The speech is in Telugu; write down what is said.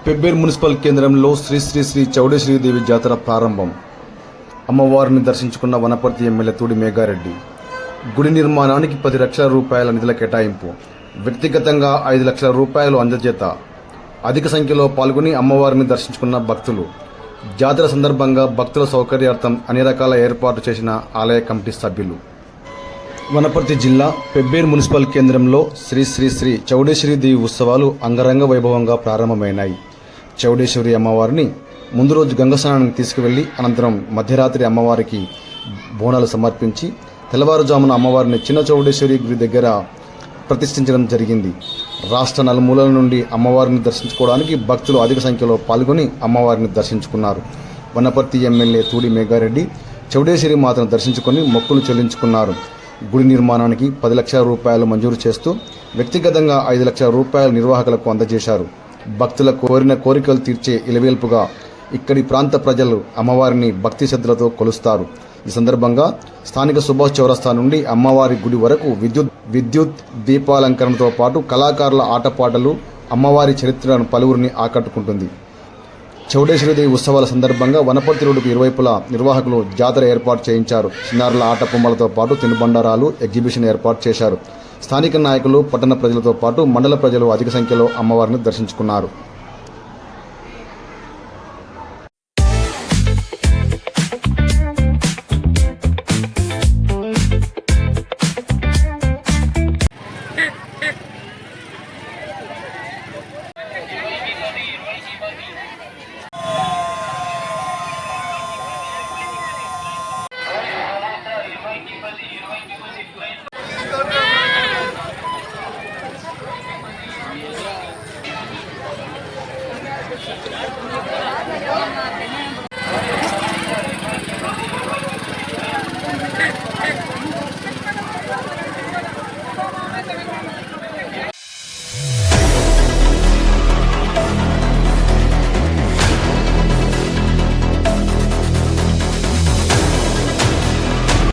పెబ్బేరు మున్సిపల్ కేంద్రంలో శ్రీ శ్రీ శ్రీ చౌడేశ్వరీదేవి జాతర ప్రారంభం. అమ్మవారిని దర్శించుకున్న వనపర్తి ఎమ్మెల్యే తూడి మేఘారెడ్డి. గుడి నిర్మాణానికి 10 లక్షల రూపాయల నిధుల కేటాయింపు, వ్యక్తిగతంగా 5 లక్షల రూపాయలు అందజేత. అధిక సంఖ్యలో పాల్గొని అమ్మవారిని దర్శించుకున్న భక్తులు. జాతర సందర్భంగా భక్తుల సౌకర్యార్థం అన్ని రకాల ఏర్పాటు చేసిన ఆలయ కమిటీ సభ్యులు. వనపర్తి జిల్లా పెబ్బేరు మున్సిపల్ కేంద్రంలో శ్రీ శ్రీ శ్రీ చౌడేశ్వరీదేవి ఉత్సవాలు అంగరంగ వైభవంగా ప్రారంభమైనాయి. చౌడేశ్వరి అమ్మవారిని ముందు రోజు గంగస్నానానికి తీసుకువెళ్లి అనంతరం మధ్యరాత్రి అమ్మవారికి బోనాలు సమర్పించి తెల్లవారుజామున అమ్మవారిని చిన్న చౌడేశ్వరి గుడి దగ్గర ప్రతిష్ఠించడం జరిగింది. రాష్ట్ర నలుమూలల నుండి అమ్మవారిని దర్శించుకోవడానికి భక్తులు అధిక సంఖ్యలో పాల్గొని అమ్మవారిని దర్శించుకున్నారు. వనపర్తి ఎమ్మెల్యే తూడి మేఘారెడ్డి చౌడేశ్వరి మాతను దర్శించుకొని మొక్కులు చెల్లించుకున్నారు. గుడి నిర్మాణానికి 10 లక్షల రూపాయలు మంజూరు చేస్తూ వ్యక్తిగతంగా 5 లక్షల రూపాయల నిర్వాహకులకు అందజేశారు. భక్తుల కోరిన కోరికలు తీర్చే ఇలవేల్పుగా ఇక్కడి ప్రాంత ప్రజలు అమ్మవారిని భక్తి శ్రద్ధలతో కొలుస్తారు. ఈ సందర్భంగా స్థానిక సుభాష్ చౌరస్తా నుండి అమ్మవారి గుడి వరకు విద్యుత్ దీపాలంకరణతో పాటు కళాకారుల ఆటపాటలు అమ్మవారి చరిత్రను పలువురిని ఆకట్టుకుంటుంది. చౌడేశ్వరీదేవి ఉత్సవాల సందర్భంగా వనపర్తి రోడ్డుకు ఇరువైపులా నిర్వాహకులు జాతర ఏర్పాటు చేయించారు. చిన్నారుల ఆట బొమ్మలతో పాటు తినుబండారాలు ఎగ్జిబిషన్ ఏర్పాటు చేశారు. స్థానిక నాయకులు, పట్టణ ప్రజలతో పాటు మండల ప్రజలు అధిక సంఖ్యలో అమ్మవారిని దర్శించుకున్నారు.